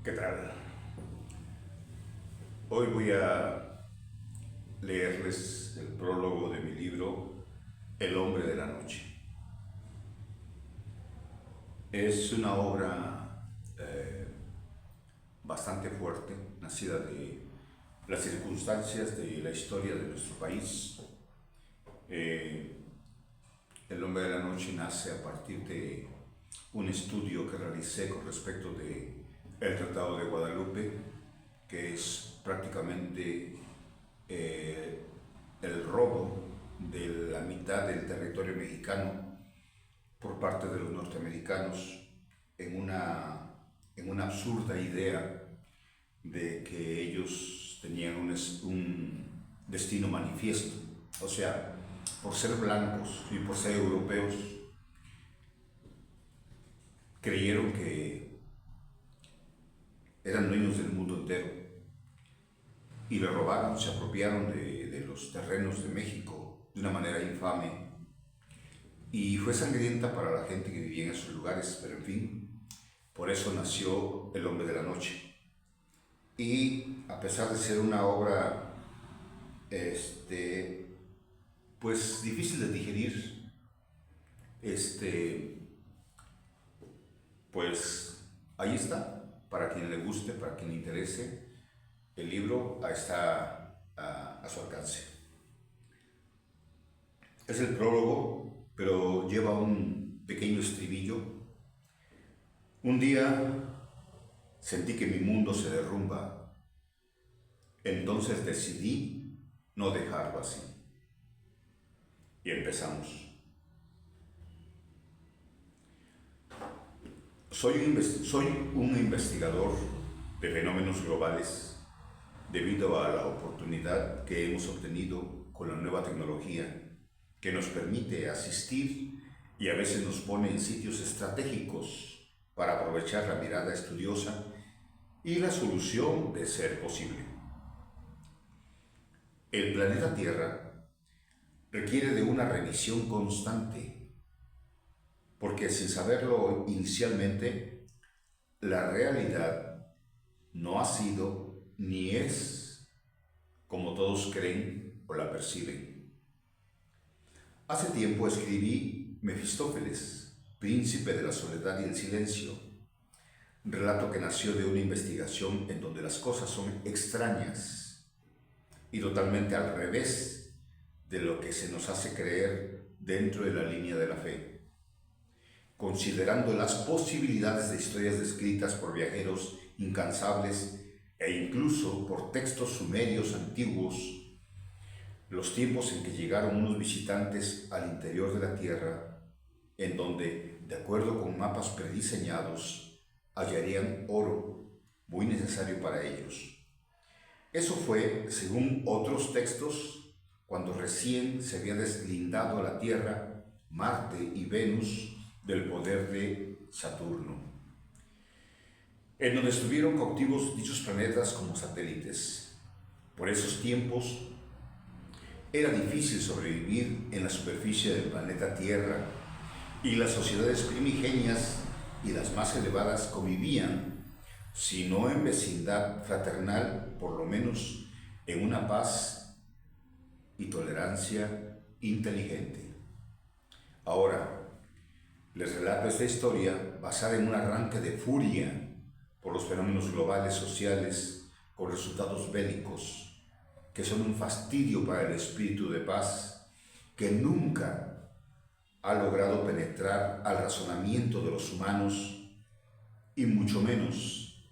¿Qué tal? Hoy voy a leerles el prólogo de mi libro El hombre de la noche. Es una obra bastante fuerte, nacida de las circunstancias de la historia de nuestro país. Eh, el hombre de la noche nace a partir de un estudio que realicé con respecto de el Tratado de Guadalupe, que es prácticamente eh, el robo de la mitad del territorio mexicano por parte de los norteamericanos en una absurda idea de que ellos tenían un destino manifiesto. O sea, por ser blancos y por ser europeos, creyeron que eran dueños del mundo entero y le robaron, se apropiaron de los terrenos de México de una manera infame y fue sangrienta para la gente que vivía en esos lugares, pero en fin, por eso nació El hombre de la noche. Y a pesar de ser una obra, pues difícil de digerir, este, pues ahí está, para quien le guste, para quien le interese, el libro está a su alcance. Es el prólogo, pero lleva un pequeño estribillo. Un día sentí que mi mundo se derrumba, entonces decidí no dejarlo así. Y empezamos. Soy un investigador de fenómenos globales debido a la oportunidad que hemos obtenido con la nueva tecnología que nos permite asistir y a veces nos pone en sitios estratégicos para aprovechar la mirada estudiosa y la solución de ser posible. El planeta Tierra requiere de una revisión constante, porque sin saberlo inicialmente, la realidad no ha sido ni es como todos creen o la perciben. Hace tiempo escribí Mefistófeles, príncipe de la soledad y el silencio, relato que nació de una investigación en donde las cosas son extrañas y totalmente al revés de lo que se nos hace creer dentro de la línea de la fe. Considerando las posibilidades de historias descritas por viajeros incansables e incluso por textos sumerios antiguos, los tiempos en que llegaron unos visitantes al interior de la Tierra, en donde, de acuerdo con mapas prediseñados, hallarían oro, muy necesario para ellos. Eso fue, según otros textos, cuando recién se había deslindado la Tierra, Marte y Venus del poder de Saturno, en donde estuvieron cautivos dichos planetas como satélites. Por esos tiempos era difícil sobrevivir en la superficie del planeta Tierra y las sociedades primigenias y las más elevadas convivían, si no en vecindad fraternal, por lo menos en una paz y tolerancia inteligente. Ahora, les relato esta historia basada en un arranque de furia por los fenómenos globales sociales con resultados bélicos, que son un fastidio para el espíritu de paz que nunca ha logrado penetrar al razonamiento de los humanos y mucho menos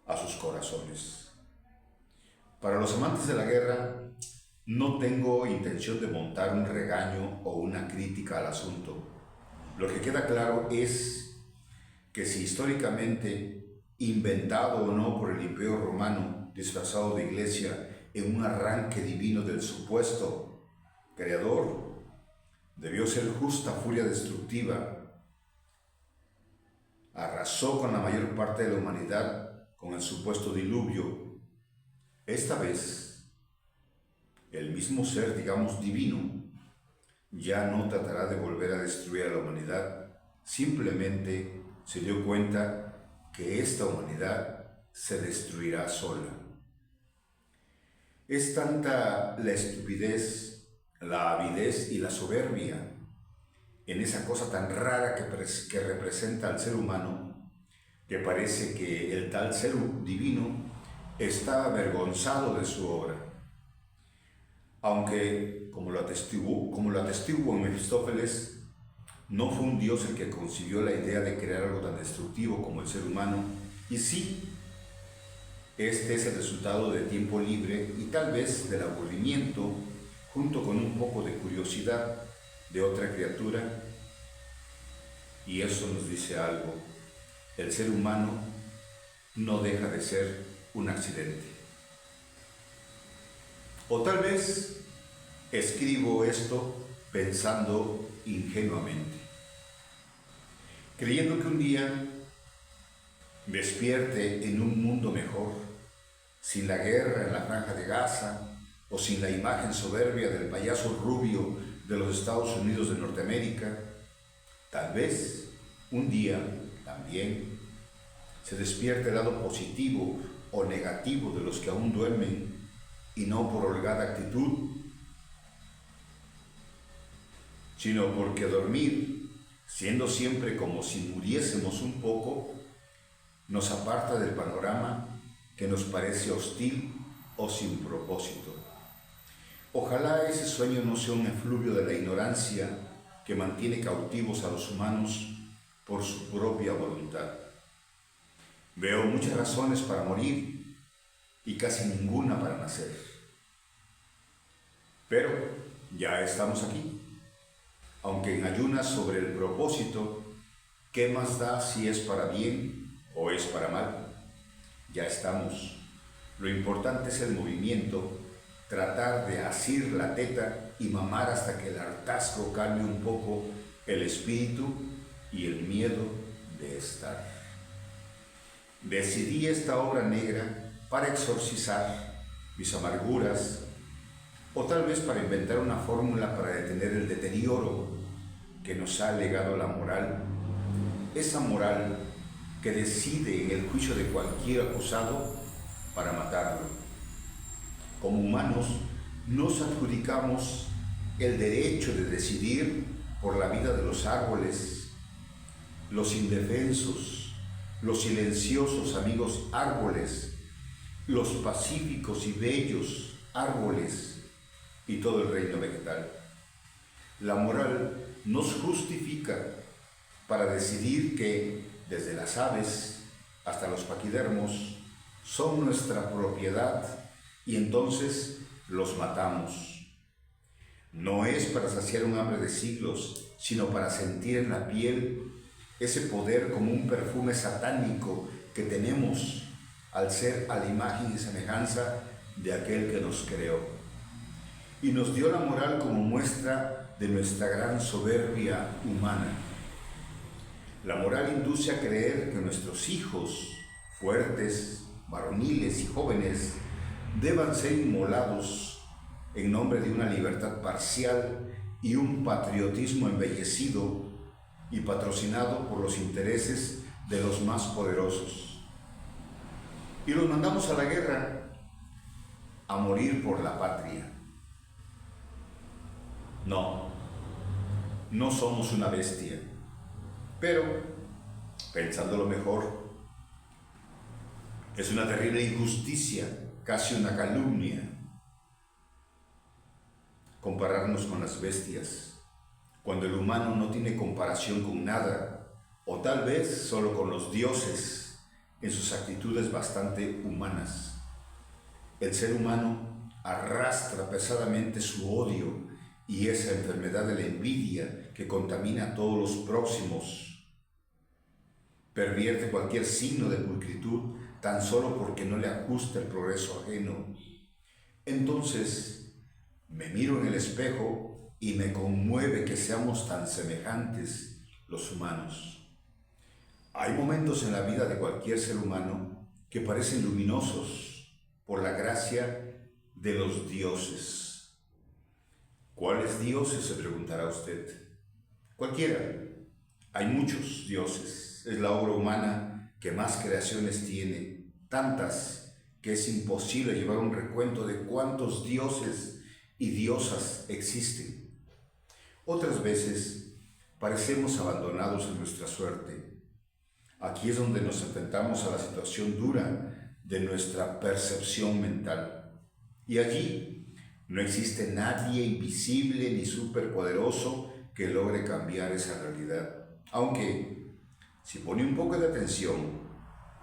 a sus corazones. Para los amantes de la guerra, no tengo intención de montar un regaño o una crítica al asunto. Lo que queda claro es que si históricamente, inventado o no por el Imperio Romano, disfrazado de iglesia en un arranque divino del supuesto creador, debió ser justa furia destructiva, arrasó con la mayor parte de la humanidad con el supuesto diluvio. Esta vez, el mismo ser, digamos, divino, ya no tratará de volver a destruir a la humanidad, simplemente se dio cuenta que esta humanidad se destruirá sola. Es tanta la estupidez, la avidez y la soberbia en esa cosa tan rara que representa al ser humano, que parece que el tal ser divino está avergonzado de su obra. Aunque, como lo atestiguo en Mefistófeles, no fue un Dios el que concibió la idea de crear algo tan destructivo como el ser humano, y sí, este es el resultado de tiempo libre y tal vez del aburrimiento, junto con un poco de curiosidad de otra criatura, y eso nos dice algo. El ser humano no deja de ser un accidente. O tal vez escribo esto pensando ingenuamente, creyendo que un día despierte en un mundo mejor, sin la guerra en la Franja de Gaza o sin la imagen soberbia del payaso rubio de los Estados Unidos de Norteamérica. Tal vez un día también se despierte el lado positivo o negativo de los que aún duermen y no por holgada actitud, sino porque dormir, siendo siempre como si muriésemos un poco, nos aparta del panorama que nos parece hostil o sin propósito. Ojalá ese sueño no sea un efluvio de la ignorancia que mantiene cautivos a los humanos por su propia voluntad. Veo muchas razones para morir y casi ninguna para nacer. Pero ya estamos aquí. Aunque en ayunas sobre el propósito, ¿qué más da si es para bien o es para mal? Ya estamos. Lo importante es el movimiento, tratar de asir la teta y mamar hasta que el hartazgo calme un poco el espíritu y el miedo de estar. Decidí esta obra negra para exorcizar mis amarguras, o tal vez para inventar una fórmula para detener el deterioro que nos ha legado la moral, esa moral que decide en el juicio de cualquier acusado para matarlo. Como humanos nos adjudicamos el derecho de decidir por la vida de los árboles, los indefensos, los silenciosos amigos árboles, los pacíficos y bellos árboles, y todo el reino vegetal. La moral nos justifica para decidir que, desde las aves hasta los paquidermos, son nuestra propiedad y entonces los matamos. No es para saciar un hambre de siglos, sino para sentir en la piel ese poder como un perfume satánico que tenemos al ser a la imagen y semejanza de aquel que nos creó. Y nos dio la moral como muestra de nuestra gran soberbia humana. La moral induce a creer que nuestros hijos, fuertes, varoniles y jóvenes, deban ser inmolados en nombre de una libertad parcial y un patriotismo embellecido y patrocinado por los intereses de los más poderosos. Y los mandamos a la guerra, a morir por la patria. No somos una bestia, pero, pensándolo mejor, es una terrible injusticia, casi una calumnia, compararnos con las bestias, cuando el humano no tiene comparación con nada, o tal vez solo con los dioses, en sus actitudes bastante humanas. El ser humano arrastra pesadamente su odio y esa enfermedad de la envidia que contamina a todos los próximos. Pervierte cualquier signo de pulcritud tan solo porque no le ajusta el progreso ajeno. Entonces me miro en el espejo y me conmueve que seamos tan semejantes los humanos. Hay momentos en la vida de cualquier ser humano que parecen luminosos por la gracia de los dioses. ¿Cuáles dioses?, se preguntará usted. Cualquiera. Hay muchos dioses. Es la obra humana que más creaciones tiene, tantas que es imposible llevar un recuento de cuántos dioses y diosas existen. Otras veces parecemos abandonados en nuestra suerte. Aquí es donde nos enfrentamos a la situación dura de nuestra percepción mental. Y allí no existe nadie invisible ni superpoderoso que logre cambiar esa realidad. Aunque, si pone un poco de atención,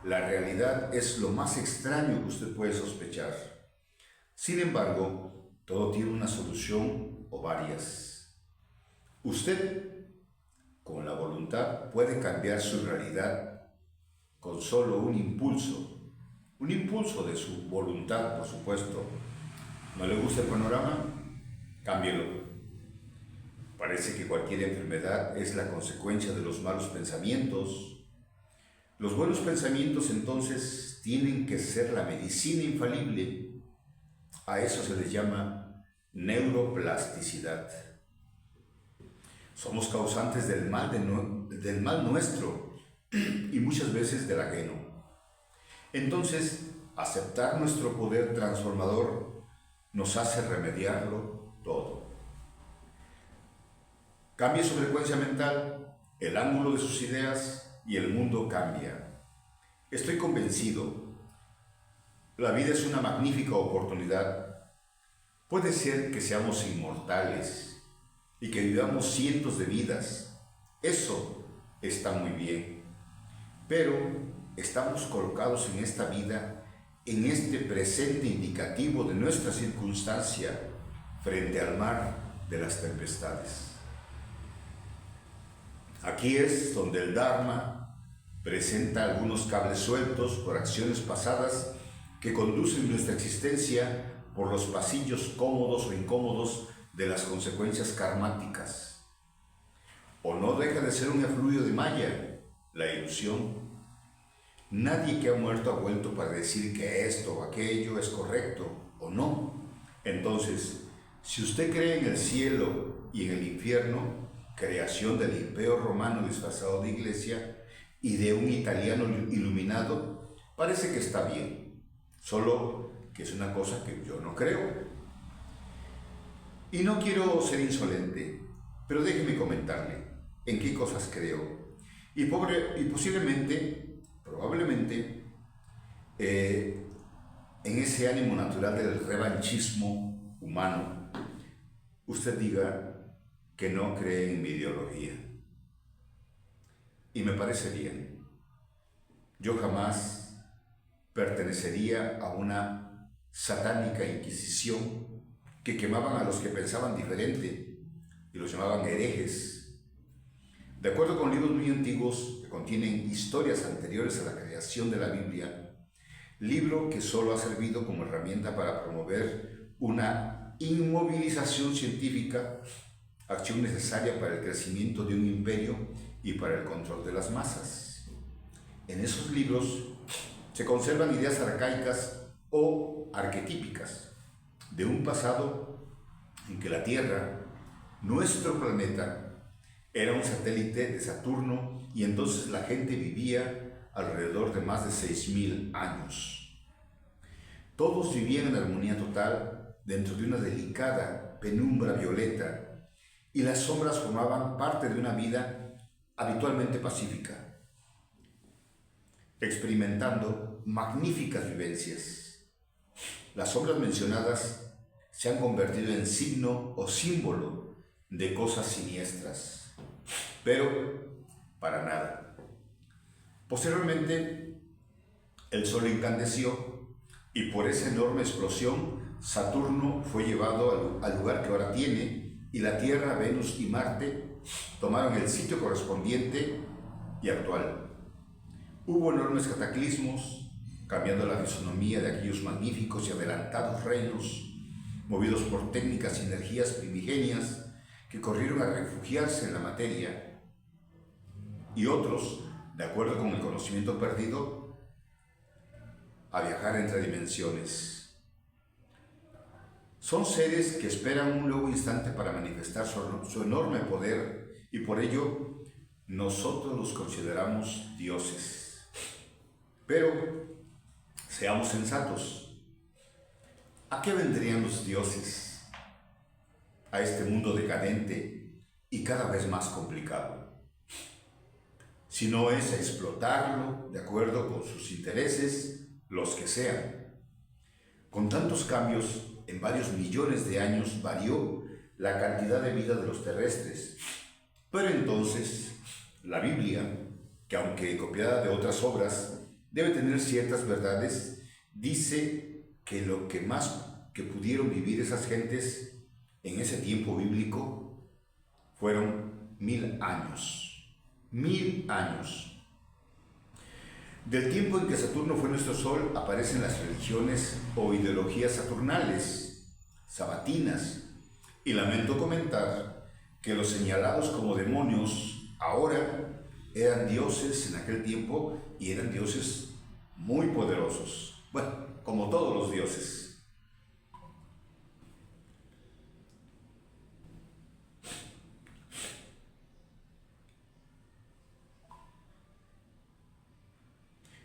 la realidad es lo más extraño que usted puede sospechar. Sin embargo, todo tiene una solución o varias. Usted, con la voluntad, puede cambiar su realidad con solo un impulso de su voluntad, por supuesto. ¿No le gusta el panorama? Cámbielo. Parece que cualquier enfermedad es la consecuencia de los malos pensamientos. Los buenos pensamientos entonces tienen que ser la medicina infalible. A eso se les llama neuroplasticidad. Somos causantes del mal nuestro y muchas veces del ajeno. Entonces, aceptar nuestro poder transformador nos hace remediarlo todo. Cambie su frecuencia mental, el ángulo de sus ideas y el mundo cambia. Estoy convencido, la vida es una magnífica oportunidad. Puede ser que seamos inmortales y que vivamos cientos de vidas. Eso está muy bien. Pero estamos colocados en esta vida, en este presente indicativo de nuestra circunstancia frente al mar de las tempestades. Aquí es donde el Dharma presenta algunos cables sueltos por acciones pasadas que conducen nuestra existencia por los pasillos cómodos o incómodos de las consecuencias karmáticas. O no deja de ser un efluvio de Maya, la ilusión. Nadie que ha muerto ha vuelto para decir que esto o aquello es correcto o no. Entonces, si usted cree en el cielo y en el infierno, creación del Imperio Romano disfrazado de iglesia y de un italiano iluminado, parece que está bien, solo que es una cosa que yo no creo. Y no quiero ser insolente, pero déjeme comentarle en qué cosas creo. Y posiblemente, probablemente, en ese ánimo natural del revanchismo humano, usted diga que no cree en mi ideología. Y me parece bien. Yo jamás pertenecería a una satánica inquisición que quemaban a los que pensaban diferente y los llamaban herejes. De acuerdo con libros muy antiguos que contienen historias anteriores a la creación de la Biblia, libro que solo ha servido como herramienta para promover una inmovilización científica, acción necesaria para el crecimiento de un imperio y para el control de las masas. En esos libros se conservan ideas arcaicas o arquetípicas de un pasado en que la Tierra, nuestro planeta, era un satélite de Saturno y entonces la gente vivía alrededor de más de 6.000 años. Todos vivían en armonía total dentro de una delicada penumbra violeta y las sombras formaban parte de una vida habitualmente pacífica, experimentando magníficas vivencias. Las sombras mencionadas se han convertido en signo o símbolo de cosas siniestras, pero para nada. Posteriormente, el Sol incandesció y por esa enorme explosión Saturno fue llevado al lugar que ahora tiene y la Tierra, Venus y Marte tomaron el sitio correspondiente y actual. Hubo enormes cataclismos, cambiando la fisonomía de aquellos magníficos y adelantados reinos, movidos por técnicas y energías primigenias que corrieron a refugiarse en la materia, y otros, de acuerdo con el conocimiento perdido, a viajar entre dimensiones. Son seres que esperan un nuevo instante para manifestar su enorme poder y por ello nosotros los consideramos dioses. Pero seamos sensatos. ¿A qué vendrían los dioses a este mundo decadente y cada vez más complicado? Si no es a explotarlo de acuerdo con sus intereses, los que sean. Con tantos cambios, en varios millones de años varió la cantidad de vida de los terrestres. Pero entonces, la Biblia, que aunque copiada de otras obras, debe tener ciertas verdades, dice que lo que más que pudieron vivir esas gentes en ese tiempo bíblico fueron 1000 años. 1000 años. Del tiempo en que Saturno fue nuestro Sol aparecen las religiones o ideologías saturnales, sabatinas, y lamento comentar que los señalados como demonios ahora eran dioses en aquel tiempo y eran dioses muy poderosos. Bueno, como todos los dioses.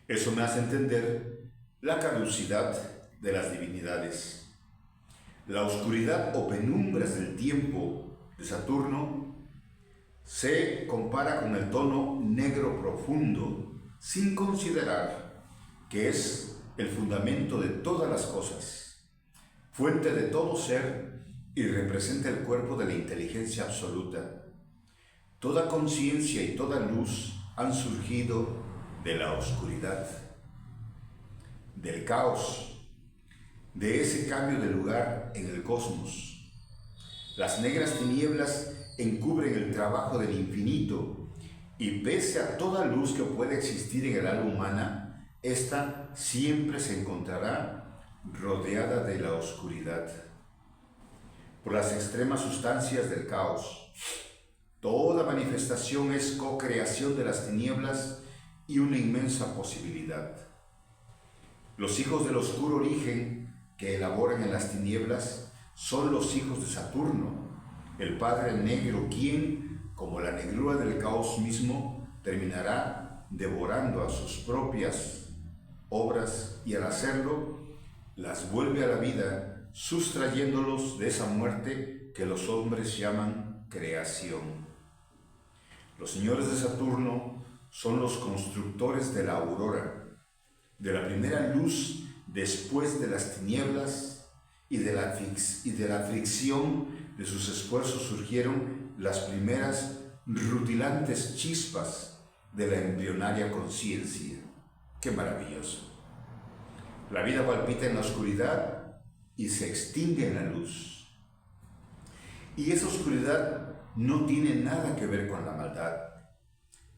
Eso me hace entender la caducidad de las divinidades. La oscuridad o penumbras del tiempo de Saturno se compara con el tono negro profundo, sin considerar que es el fundamento de todas las cosas, fuente de todo ser y representa el cuerpo de la inteligencia absoluta. Toda conciencia y toda luz han surgido de la oscuridad, del caos, de ese cambio de lugar en el cosmos. Las negras tinieblas encubren el trabajo del infinito y pese a toda luz que puede existir en el alma humana, ésta siempre se encontrará rodeada de la oscuridad. Por las extremas sustancias del caos, toda manifestación es co-creación de las tinieblas y una inmensa posibilidad. Los hijos del oscuro origen que elaboran en las tinieblas son los hijos de Saturno, el Padre Negro, quien, como la negrura del caos mismo, terminará devorando a sus propias obras y al hacerlo, las vuelve a la vida, sustrayéndolos de esa muerte que los hombres llaman creación. Los señores de Saturno son los constructores de la aurora, de la primera luz después de las tinieblas y de la fricción de sus esfuerzos surgieron las primeras rutilantes chispas de la embrionaria conciencia. ¡Qué maravilloso! La vida palpita en la oscuridad y se extingue en la luz. Y esa oscuridad no tiene nada que ver con la maldad.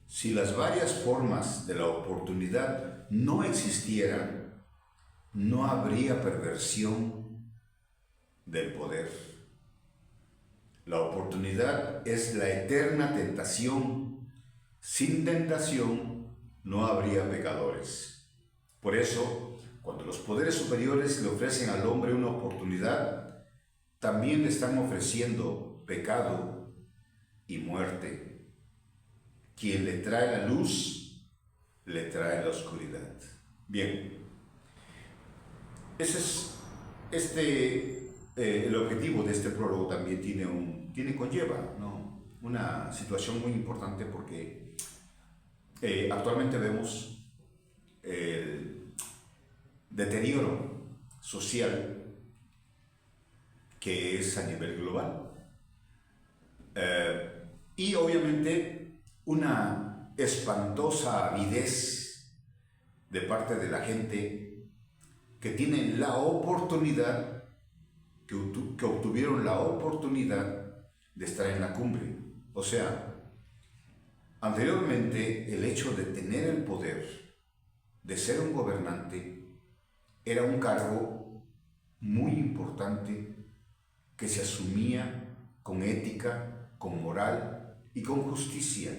Si las varias formas de la oportunidad no existieran, no habría perversión del poder. La oportunidad es la eterna tentación. Sin tentación no habría pecadores. Por eso, cuando los poderes superiores le ofrecen al hombre una oportunidad, también le están ofreciendo pecado y muerte. Quien le trae la luz, le trae la oscuridad. Bien, ese es el objetivo de este prólogo. También conlleva, ¿no?, una situación muy importante porque actualmente vemos el deterioro social que es a nivel global y obviamente una espantosa avidez de parte de la gente que tienen la oportunidad, que obtuvieron la oportunidad de estar en la cumbre. O sea, anteriormente el hecho de tener el poder, de ser un gobernante, era un cargo muy importante que se asumía con ética, con moral y con justicia.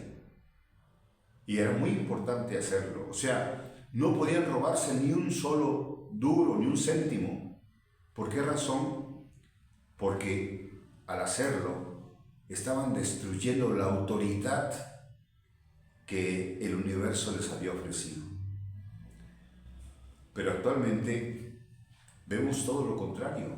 Y era muy importante hacerlo. O sea, no podían robarse ni un solo duro, ni un céntimo. ¿Por qué razón? Porque al hacerlo estaban destruyendo la autoridad que el universo les había ofrecido. Pero actualmente vemos todo lo contrario.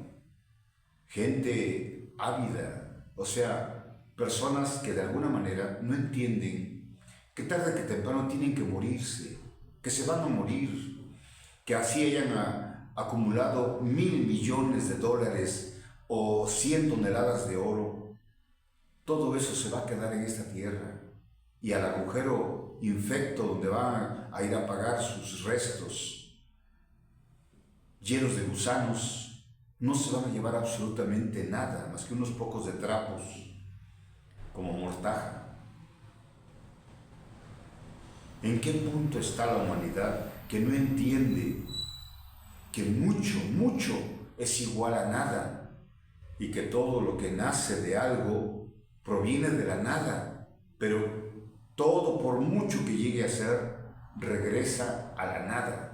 Gente ávida, o sea, personas que de alguna manera no entienden que tarde que temprano tienen que morirse, que se van a morir, que así hayan acumulado 1.000 millones de dólares o 100 toneladas de oro, todo eso se va a quedar en esta tierra y al agujero infecto donde van a ir a pagar sus restos llenos de gusanos, no se van a llevar absolutamente nada más que unos pocos de trapos como mortaja. ¿En qué punto está la humanidad que no entiende que mucho es igual a nada y que todo lo que nace de algo proviene de la nada, pero todo, por mucho que llegue a ser, regresa a la nada?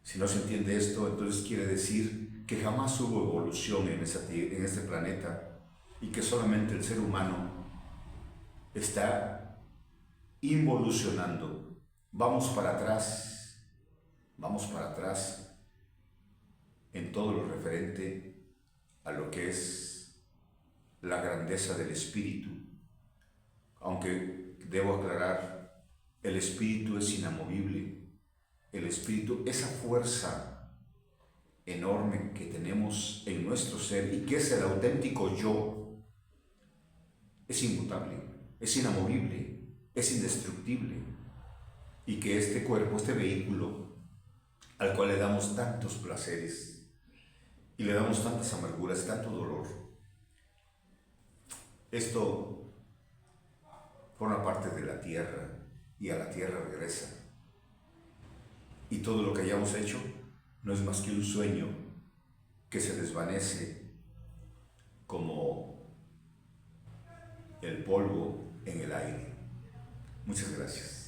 Si no se entiende esto, entonces quiere decir que jamás hubo evolución en este planeta y que solamente el ser humano está involucionando. Vamos para atrás en todo lo referente a lo que es la grandeza del espíritu. Aunque debo aclarar, el espíritu es inamovible. El espíritu, esa fuerza enorme que tenemos en nuestro ser y que es el auténtico yo, es inmutable, es inamovible, es indestructible. Y que este cuerpo, este vehículo, al cual le damos tantos placeres y le damos tantas amarguras, tanto dolor, esto forma parte de la tierra y a la tierra regresa. Y todo lo que hayamos hecho no es más que un sueño que se desvanece como el polvo en el aire. Muchas gracias.